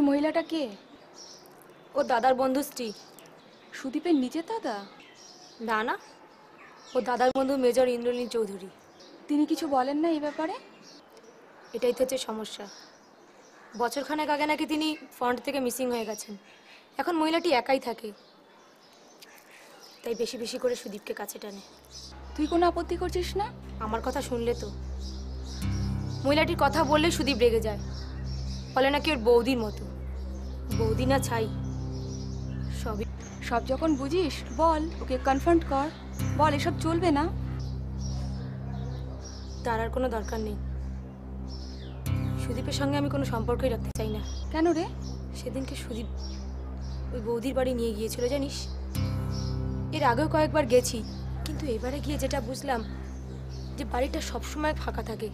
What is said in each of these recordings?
ওই মহিলাটা কে? ও দাদার বন্ধু স্ত্রী। সুদীপের নিজের দাদা? না না, ও দাদার বন্ধু মেজর ইন্দ্রনীল চৌধুরী। তিনি কিছু বলেন না এই ব্যাপারে? এটাই তো হচ্ছে সমস্যা। বছরখানেক আগে নাকি তিনি ফ্রন্ট থেকে মিসিং হয়ে গেছেন। এখন মহিলাটি একাই থাকে, তাই বেশি বেশি করে সুদীপকে কাছে টানে। তুই কোনো আপত্তি করছিস না? আমার কথা শুনলে তো। মহিলাটির কথা বললে সুদীপ রেগে যায়, বলে নাকি ওর বৌদির মতো। বৌদি না ছাই, সবই। সব যখন বুঝিস বল, ওকে কনফ্রন্ট কর, বল এসব চলবে না। তার আর কোনো দরকার নেই। সুদীপের সঙ্গে আমি কোনো সম্পর্কই রাখতে চাই না। কেন রে? সেদিনকে সুদীপ ওই বৌদির বাড়ি নিয়ে গিয়েছিল জানিস। এর আগেও কয়েকবার গেছি, কিন্তু এবারে গিয়ে যেটা বুঝলাম যে বাড়িটা সবসময় ফাঁকা থাকে,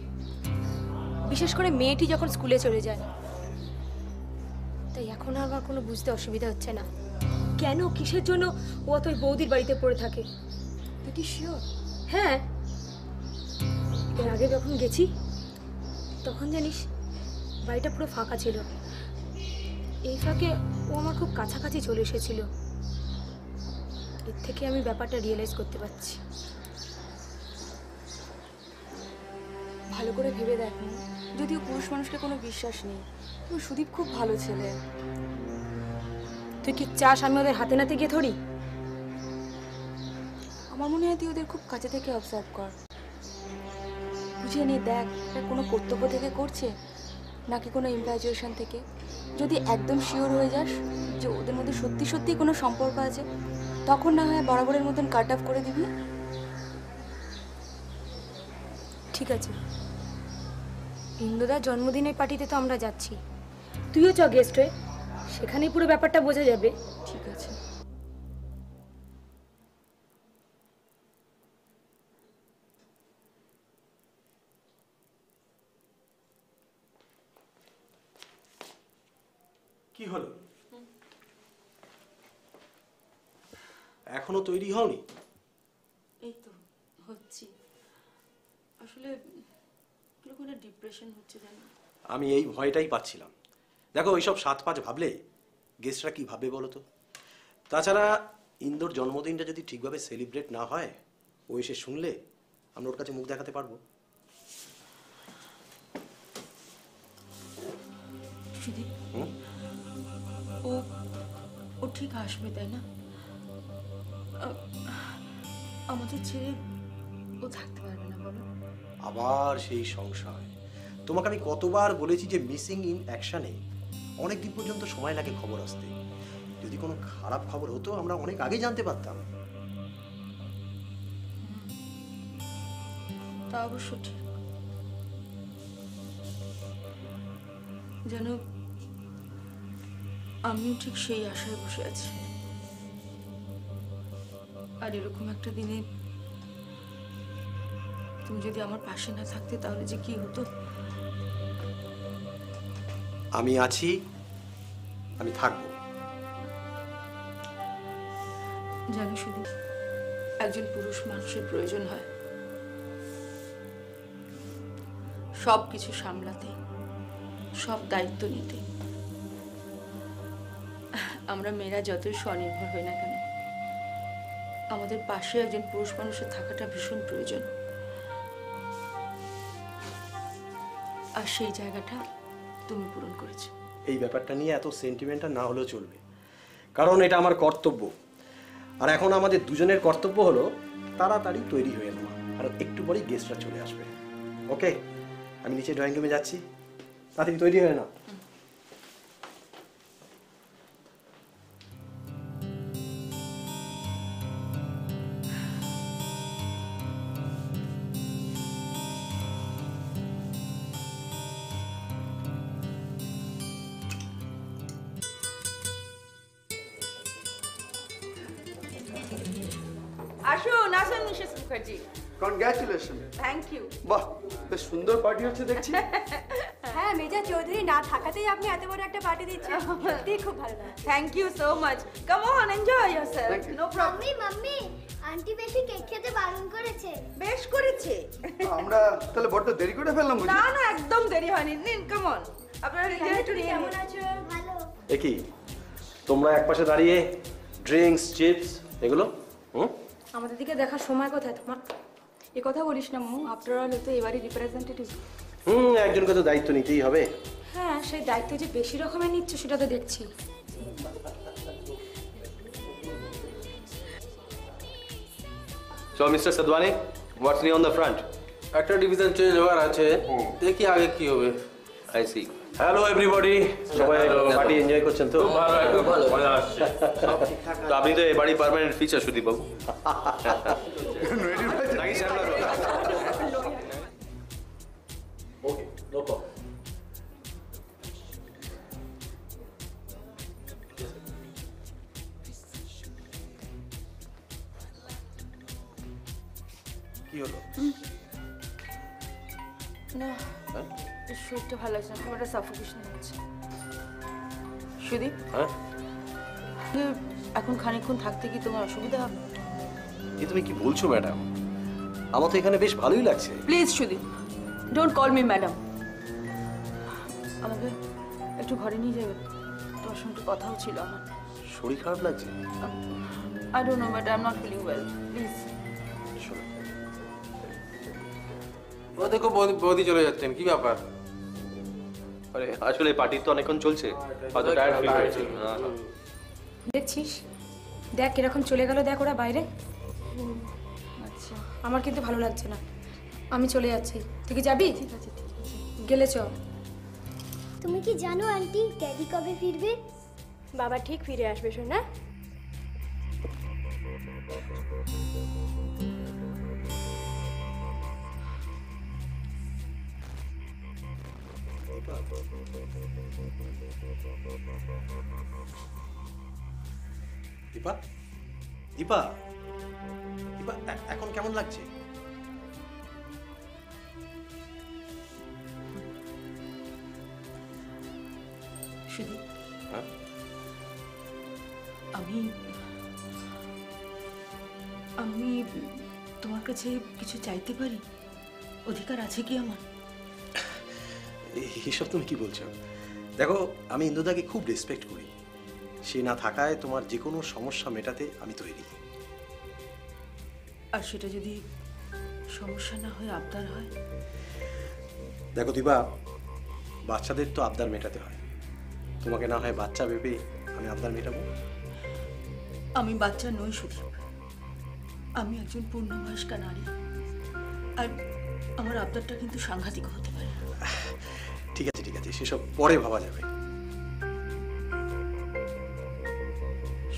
বিশেষ করে মেয়েটি যখন স্কুলে চলে যায়। তাই এখন আর আমার কোনো বুঝতে অসুবিধা হচ্ছে না কেন কিসের জন্য ও তো ওই বৌদির বাড়িতে পড়ে থাকে। তুই কি শিওর? হ্যাঁ, এর আগে যখন গেছি তখন জানিস বাড়িটা পুরো ফাঁকা ছিল। এই ফাঁকে ও আমার খুব কাছাকাছি চলে এসেছিল। এর থেকে আমি ব্যাপারটা রিয়েলাইজ করতে পারছি। ভালো করে ভেবে দেখ, যদিও পুরুষ মানুষকে কোনো বিশ্বাস নেই, কিন্তু সুদীপ খুব ভালো ছেলে। তুই কি চাস আমি ওদের হাতে নাতে গিয়ে ধরি? আমার মনে হয় তুই ওদের খুব কাছে থেকে অবজার্ভ কর, বুঝিয়ে নিয়ে দেখ এটা কোনো কর্তব্য থেকে করছে নাকি কোনো ইনফ্যাচুয়েশন থেকে। যদি একদম শিওর হয়ে যাস যে ওদের মধ্যে সত্যি সত্যি কোনো সম্পর্ক আছে, তখন না হয় বরাবরের মতন কাট অফ করে দিবি। ঠিক আছে, ইন্দ্রদার জন্মদিনের পার্টিতে তো আমরা যাচ্ছি, তুইও চ গেস্ট হয়ে, সেখানেই পুরো ব্যাপারটা বোঝা যাবে। ঠিক আছে। কি হলো? এখনো তৈরি হওনি? এই তো হচ্ছি, আসলে কোনো ডিপ্রেশন হচ্ছে জানো। আমি এই ভয়টাই পাচ্ছিলাম। দেখো ওইসব 7-5 ভাবলে গেস্টরা কি ভাববে বলো তো। তাছাড়া ইন্দোর জন্মদিনটা যদি ঠিকভাবে সেলিব্রেট না হয়, ও এসে শুনলে আমরা ওর কাছে মুখ দেখাতে পারবো? সুদীপ, ও ও ঠিক আসবে তাই না? আমাদের ছেড়ে ও থাকতে পারবে না বলো? আবার সেই সংশয়। তোমাকে আমি কতবার বলেছি যে মিসিং ইন অ্যাকশনে অনেক দিন পর্যন্ত সময় লাগে খবর আসতে। যদি কোনো খারাপ খবর হতো আমরা অনেক আগে জানতে পারতাম। তা অবশ্য ঠিক। যেন আমিও ঠিক সেই আশায় বসে আছি। আর এরকম একটা দিনে তুমি যদি আমার পাশে না থাকতে তাহলে যে কি হতো। আমি আছি, আমি থাকবো। জানো শুধু একজন পুরুষ মানুষের প্রয়োজন হয় সব কিছু সামলাতে, সব দায়িত্ব নিতে। আমরা মেয়েরা যতই স্বনির্ভর হই না কেন, আমাদের পাশে একজন পুরুষ মানুষের থাকাটা ভীষণ প্রয়োজন। আর সেই জায়গাটা তুমি পূরণ করেছো। এই ব্যাপারটা নিয়ে এত সেন্টিমেন্টাল না হলেও চলবে, কারণ এটা আমার কর্তব্য। আর এখন আমাদের দুজনের কর্তব্য হলো তাড়াতাড়ি তৈরি হয়ে নেওয়া, আর একটু পরেই গেস্টরা চলে আসবে। ওকে, আমি নিচে ড্রয়িং রুমে যাচ্ছি, তাড়াতাড়ি তৈরি হয়ে নাও। আসুন আসুন Mrs Mukherjee. Congratulation. Thank you. বাহ, বেশ সুন্দর পার্টি হচ্ছে দেখছি। হ্যাঁ, মেজর চৌধুরী না থাকাতেই আপনি এত বড় একটা পার্টি দিচ্ছেন, সত্যিই খুব ভালো লাগে। Thank you so much. Come on, enjoy yourself. Thank you. No problem. Mummy mummy aunty বেশি কেক খেতে বারণ করেছে। বেশ করেছে। আমরা তাহলে বড্ড দেরি করে ফেললাম বুঝি? না না, একদম দেরি হয়নি। নিন, কাম অন। আপনারা নিজেরা একটু নিয়ে কেমন নিন। আছো? ভালো। এ কি তোমরা একপাশে দাঁড়িয়ে ড্রিঙ্কস চিপস এগুলো হুম আমাদের দিকে দেখার সময় কোথায় তোমার? এ কথা বলিস না মু, আফটার অল তো এবারই রিপ্রেজেন্টেটিভ। একজনকে তো দায়িত্ব নিতেই হবে। হ্যাঁ, সেই দায়িত্ব যে বেশি রকমের নিচ্ছ সেটা তো দেখছি। So, Mr. Sadwani, what's new on the front? একটা ডিভিশন চেঞ্জ হওয়ার আছে, দেখি আগে কি হবে। I see. হ্যালো এভরিবডি, সবাই পার্টি এনজয় করছেন তো? তো আপনি তো এই বাড়ি পার্মানেন্ট ফিচার সুদীপ বাবু। নাকি শ্যামলা রোড? ওকে, নো প্রবলেম। কি হলো? না, শরীরটা ভালো লাগছে না, খুব একটা সাফোকেশন হচ্ছে। সুদীপ, হ্যাঁ এখন খানিকক্ষণ থাকতে কি তোমার অসুবিধা হবে? এ তুমি কি বলছো ম্যাডাম? আমার তো এখানে বেশ ভালোই লাগছে। Please Sudip, don't call me madam. আমাকে একটু ঘরে নিয়ে যাবে, তোমার সঙ্গে একটু কথাও ছিল আমার। শরীর খারাপ লাগছে? I don't know but I am not feeling well, please. শোনো, ও দেখো বৌদি চলে যাচ্ছেন, কি ব্যাপার? আরে আসলে পার্টি তো অনেকক্ষণ চলছে, হয়তো টায়ার্ড ফিল হয়েছে। দেখছিস, দেখ কিরকম চলে গেল, দেখ ওরা বাইরে। আচ্ছা আমার কিন্তু ভালো লাগছে না, আমি চলে যাচ্ছি। তুই কি যাবি? ঠিক আছে, ঠিক আছে। গেলে চ। তুমি কি জানো আন্টি ড্যাডি কবে ফিরবে? বাবা ঠিক ফিরে আসবে শোনা। দীপা দীপা দীপা এখন কেমন লাগছে? সুদীপ, হ্যাঁ? আমি আমি তোমার কাছে কিছু চাইতে পারি? অধিকার আছে কি আমার? এইসব তুমি কি বলছো? দেখো, আমি ইন্দুদাকে খুব রেসপেক্ট করি। সে না থাকায় তোমার যে কোনো সমস্যা মেটাতে আমি তৈরি। আর সেটা যদি সমস্যা না হয়, আবদার হয়? দেখো দীপা, বাচ্চাদের তো আবদার মেটাতে হয়। তোমাকে না হয় বাচ্চা ভেবে আমি আবদার মেটাবো? আমি বাচ্চা নই সুদীপ, আমি একজন পূর্ণবয়স্কা নারী। আর আমার আবদারটা কিন্তু সাংঘাতিক হতে পারে। ঠিক আছে ঠিক আছে, সেসব পরে ভাবা যাবে।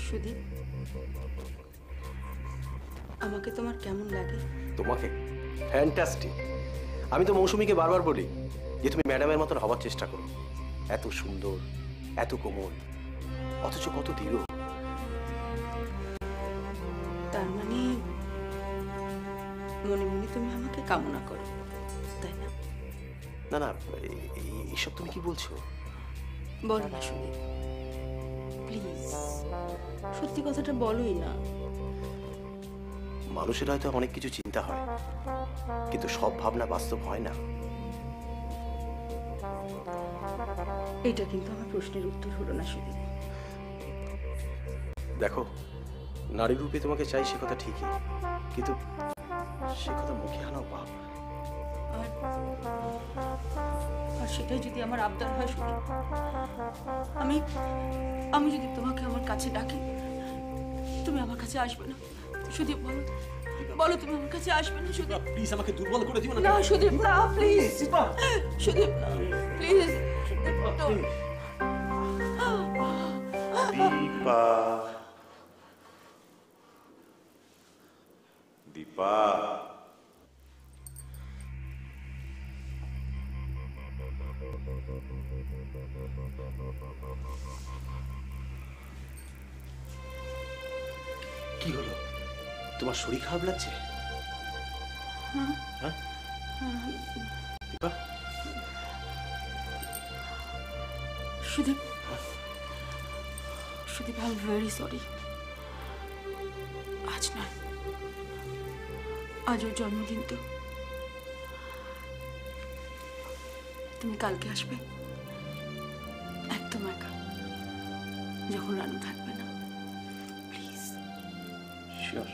সুদীপ, আমাকে তোমার কেমন লাগে? তোমাকে ফ্যান্টাস্টিক। আমি তো মৌসুমীকে বারবার বলি যে তুমি ম্যাডামের মতন হওয়ার চেষ্টা করো। এত সুন্দর, এত কোমল, অথচ কত দৃঢ়। তার মানে মনে মনে তুমি আমাকে কামনা করো, তাই না? না না, এইসব তুমি কি বলছো? বলো না সুদীপ, প্লিজ, সত্যি কথাটা বলোই না। মানুষের হয়তো অনেক কিছু চিন্তা হয়, কিন্তু সব ভাবনা বাস্তব হয় না। এটা কিন্তু আমার প্রশ্নের উত্তর হলো না সুদীপ। দেখো, নারী রূপে তোমাকে চাই সে কথা ঠিকই, কিন্তু সে কথা মুখে আনাও পাপ। আর আর সেটাই যদি আমার আবদার হয় সুদীপ, আমি আমি যদি তোমাকে আমার কাছে ডাকি, তুমি আমার কাছে আসবে না? সুদীপ বলো, বলো তুমি আমার কাছে আসবে না? সুদীপ প্লিজ, আমাকে দুর্বল করে দিও না, সুদীপ না, প্লিজ সুদীপ না, প্লিজ। দীপা দীপা কি হলো? তোমার শরীর খারাপ লাগছে? হ্যাঁ Dipa? Sudip, Sudip, I am very sorry. আজ নয়, আজ ওর জন্মদিন তো। তুমি কালকে আসবে? সময় খা, যখন রানু থাকবে না, please. Sure.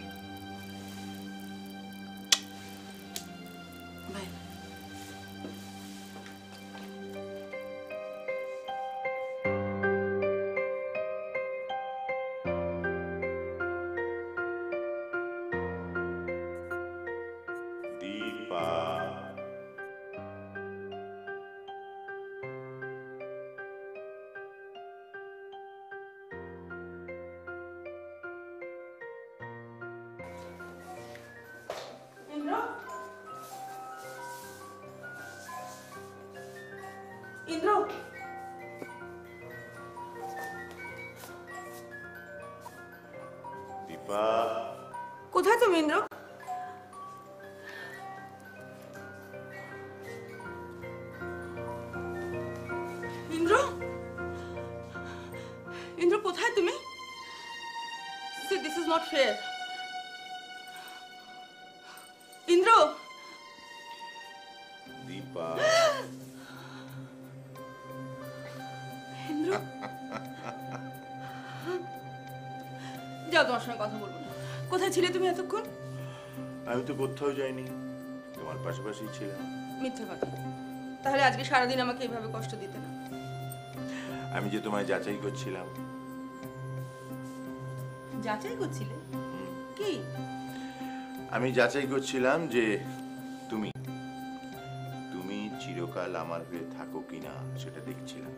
Bye. Dipa, Indra, Indra, Dipa, কোথায় তুমি ইন্দ্র? ইন্দ্র, ইন্দ্র কোথায় তুমি? See, this is not fair. Indra, Dipa, Indra, যাও, তোমার সঙ্গে কথা বলবো না। কোথায় ছিলে তুমি এতক্ষণ? আমি তো কোথাও যাইনি, তোমার পাশাপাশি ছিলাম। মিথ্যে কথা। তাহলে আজকে সারাদিন আমাকে এইভাবে কষ্ট দিতে না। আমি যে তোমায় যাচাই করছিলাম। যাচাই করছিলে? কি? আমি যাচাই করছিলাম যে তুমি তুমি চিরকাল আমার হয়ে থাকো কিনা সেটা দেখছিলাম।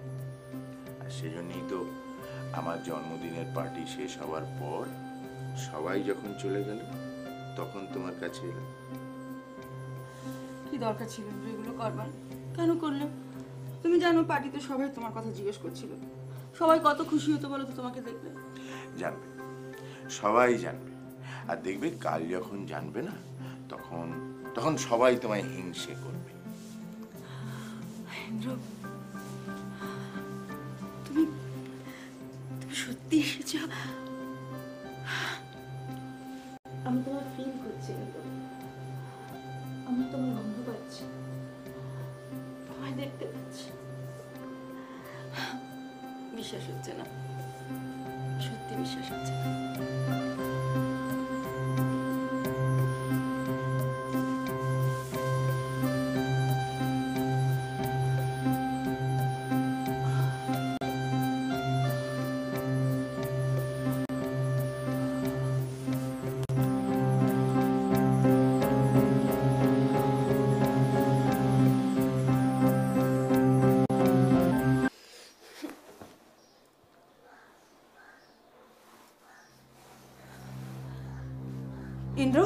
আর সেজন্যই তো আমার জন্মদিনের পার্টি শেষ হওয়ার পর সবাই যখন চলে গেল তখন তোমার কাছে এলাম। কি দরকার ছিল ইন্দ্র এগুলো করবার? কেন করলে? তুমি জানো পার্টিতে সবাই তোমার কথা জিজ্ঞেস করছিল। সবাই কত খুশি হতো বলো তো তোমাকে দেখলে। জানবে, সবাই জানবে। আর দেখবে কাল যখন জানবে না তখন তখন সবাই তোমায় হিংসে করবে। ইন্দ্র, তুমি তুমি সত্যি এসেছ? আমি তোমার ফিল করছি ইন্দ্র। আমি তোমার গন্ধ পাচ্ছি, তোমায় দেখতে পাচ্ছি। বিশ্বাস হচ্ছে না, সত্যি বিশ্বাস হচ্ছে না। ইন্দ্র,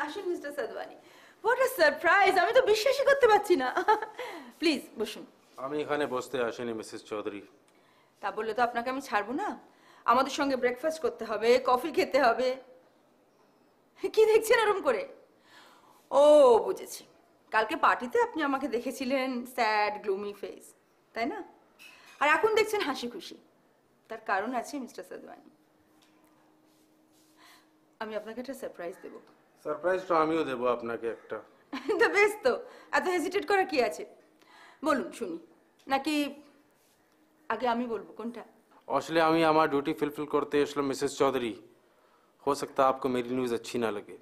আসুন mister Sadwani. What a surprise! আমি তো বিশ্বাসই করতে পারছি না। প্লিজ বসুন। আমি এখানে বসতে আসিনি মিসেস চৌধুরী। তা বললে তো আপনাকে আমি ছাড়বো না। আমাদের সঙ্গে ব্রেকফাস্ট করতে হবে, কফি খেতে হবে। কি দেখছেন এরকম করে? ও বুঝেছি, কালকে পার্টিতে আপনি আমাকে দেখেছিলেন স্যাড গ্লুমি ফেস, তাই না? আর এখন দেখছেন হাসি খুশি। তার কারণ আছে মিস্টার সাদওয়ানি। আমি আপনাকে একটা সারপ্রাইজ দেবো। সারপ্রাইজটা আমিও দেবো আপনাকে একটা। তো বেশ, তো এত হেজিটেট করা কি আছে? বলুন শুনি, নাকি আগে আমি বলবো? কোনটা? আসলে আমি আমার ডিউটি ফুলফিল করতে এসলাম মিসেস চৌধুরী। हो सकता है आपको मेरी न्यूज़ अच्छी ना लगे।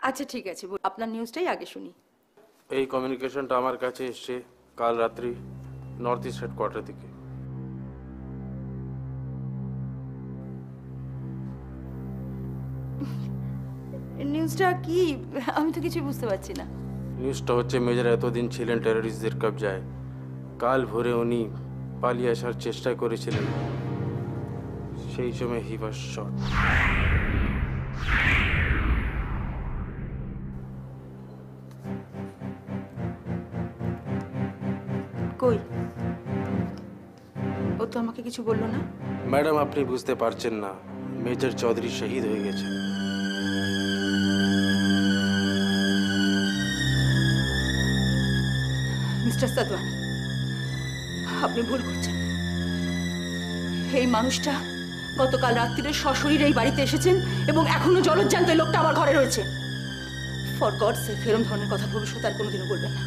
আচ্ছা ঠিক আছে, আপনার নিউজটাই আগে শুনি। এই কমিউনিকেশনটা আমার কাছে এসছে কাল রাত্রি নর্থ ইস্ট হেডকোয়ার্টার থেকে। নিউজটা কি? আমি তো কিছু বুঝতে পারছি না। নিউজটা হচ্ছে মেজর এতদিন ছিলেন টেররিস্টদের কবজায়। কাল ভোরে উনি পালিয়ে আসার চেষ্টা করেছিলেন, সেই সময় হি ওয়াজ শট। কই? আমাকে কিছু বললো না? ম্যাডাম আপনি বুঝতে পারছেন না, মেজর চৌধুরী শহীদ হয়ে গেছেন। মিস্টার সাদওয়ানি, আপনি ভুল করছেন। এই মানুষটা গতকাল রাত্রিরে সশরীরে এই বাড়িতে এসেছেন এবং এখনো জলজ্জান্ত এই লোকটা আমার ঘরে রয়েছে। ফর গড সেক এরম ধরনের কথা ভবিষ্যৎ আর কোনোদিনও বলবেন না।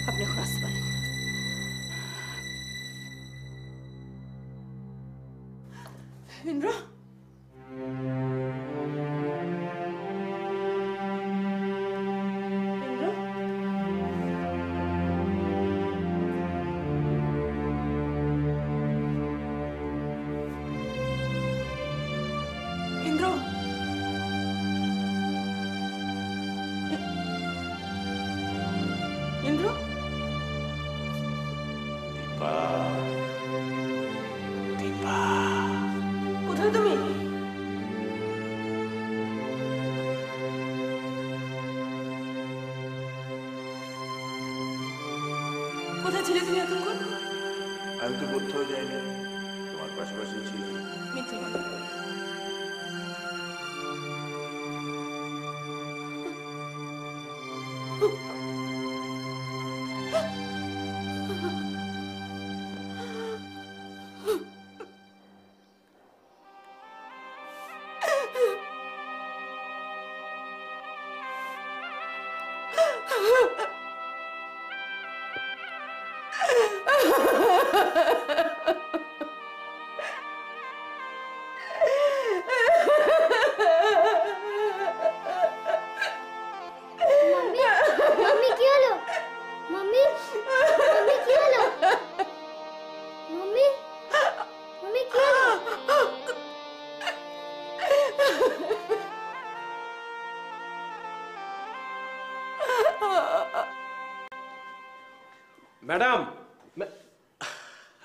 আপনি এখন আসতে পারেন। ইন্দ্র, ইন্দ্র, ইন্দ্র, কোথায় তুমি? কোথায় ছিলে তুমি এতক্ষণ? আমি তো কোথাও যাইনি, তোমার পাশাপাশি ছিল। মিথ্যে কথা। মাম্মি মাম্মি কি হলো? মাম্মি মাম্মি কি হলো? মাম্মি মাম্মি কি হলো? ম্যাডাম,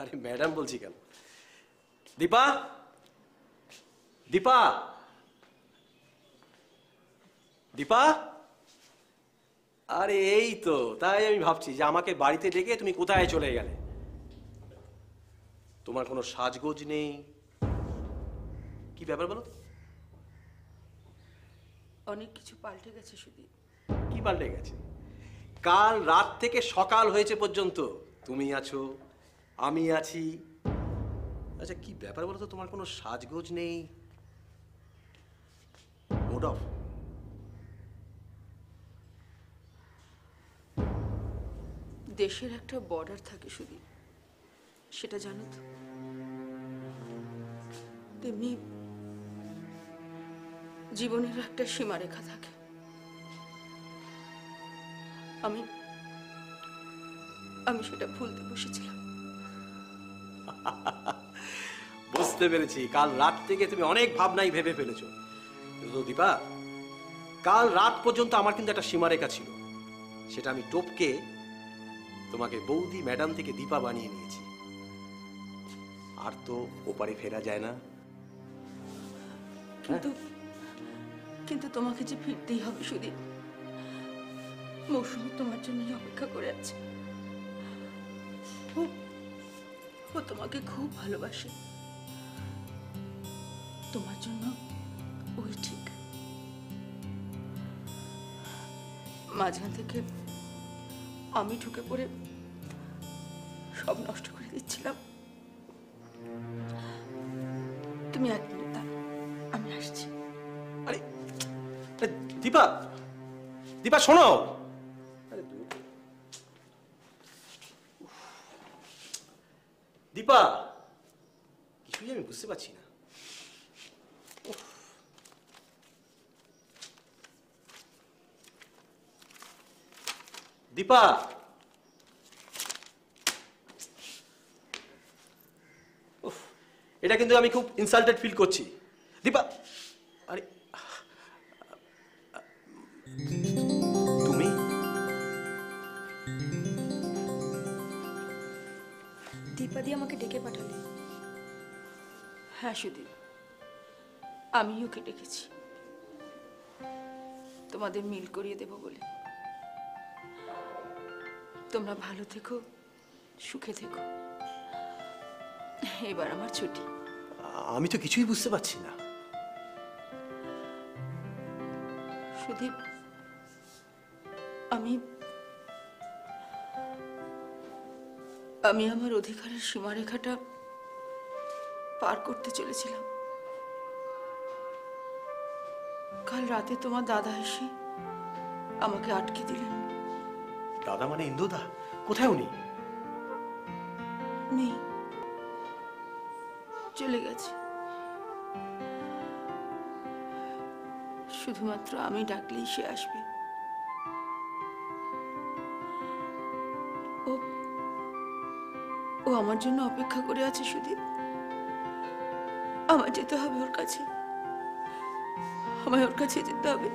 আরে ম্যাডাম বলছি কেন? দীপা, দীপা, দীপা, আরে এই তো, তাই আমি ভাবছি যে আমাকে বাড়িতে ডেকে তুমি কোথায় চলে গেলে। তোমার কোনো সাজগোজ নেই, কি ব্যাপার বলো তো? অনেক কিছু পাল্টে গেছে সুদীপ। কি পাল্টে গেছে? কাল রাত থেকে সকাল হয়েছে পর্যন্ত তুমি আছো, আমি আছি। আচ্ছা কি ব্যাপার বলো তো, তোমার কোনো সাজগোজ নেই, মুড অফ? দেশের একটা বর্ডার থাকে সুদীপ, সেটা জানো তো? তেমনি জীবনের একটা সীমারেখা থাকে। আমি আমি সেটা ভুলতে বসেছিলাম। বুঝতে পেরেছি, কাল রাত থেকে তুমি অনেক ভাবনাই ভেবে ফেলেছো। কিন্তু দীপা, কাল রাত পর্যন্ত আমার কিন্তু একটা সীমারেখা ছিল, সেটা আমি টপকে তোমাকে বৌদি ম্যাডাম থেকে দীপা বানিয়ে নিয়েছি। আর তো ওপারে ফেরা যায় না। কিন্তু কিন্তু তোমাকে যে ফিরতেই হবে সুদীপ। মৌসুমি তোমার জন্যই অপেক্ষা করে আছে। ও তোমাকে খুব ভালোবাসে। তোমার জন্য ওই ঠিক। মাঝখান থেকে আমি ঢুকে পড়ে সব নষ্ট করে দিচ্ছিলাম। তুমি এক মিনিট দাঁড়াও, আমি আসছি। আরে দীপা, দীপা শোনো। আরে দীপা, কিছুই আমি বুঝতে পারছি না। দীপা, এটা কিন্তু আমি খুব ইনসাল্টেড ফিল করছি। দীপা, আরে তুমি দীপাদি আমাকে ডেকে পাঠালে। হ্যাঁ সুদীপ, আমি ওকে ডেকেছি তোমাদের মিল করিয়ে দেব বলে। তোমরা ভালো থেকো, সুখে থেকো। এবার আমার ছুটি। আমি তো কিছুই বুঝতে পারছি না। সুদীপ, আমি আমি আমার অধিকারের সীমারেখাটা পার করতে চলেছিলাম। কাল রাতে তোমার দাদা এসে আমাকে আটকে দিলেন। দাদা মানে ইন্দুদা? কোথায় উনি? নেই, চলে গেছে। শুধুমাত্র আমি ডাকলেই সে আসবে। ও ও আমার জন্য অপেক্ষা করে আছে সুদীপ। আমার যেতে হবে ওর কাছে, আমায় ওর কাছে যেতে হবে।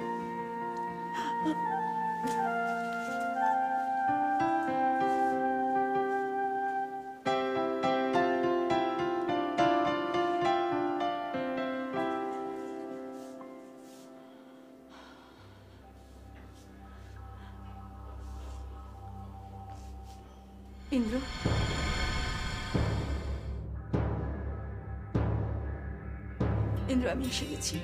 ইন্দ্র, ইন্দ্র, আমি এসে গেছি।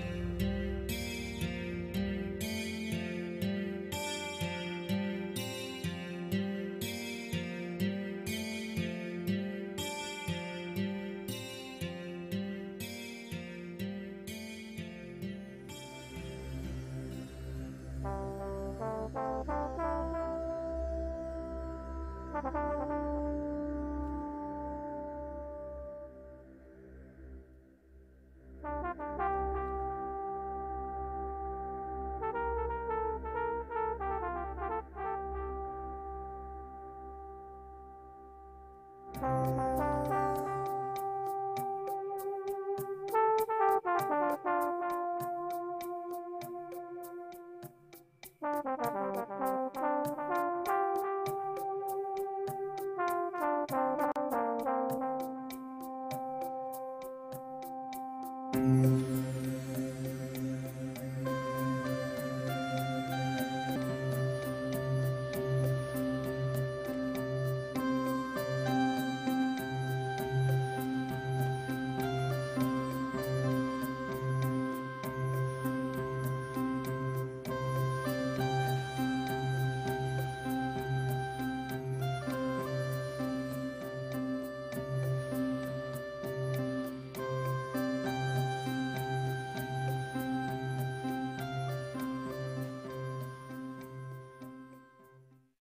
Thank you.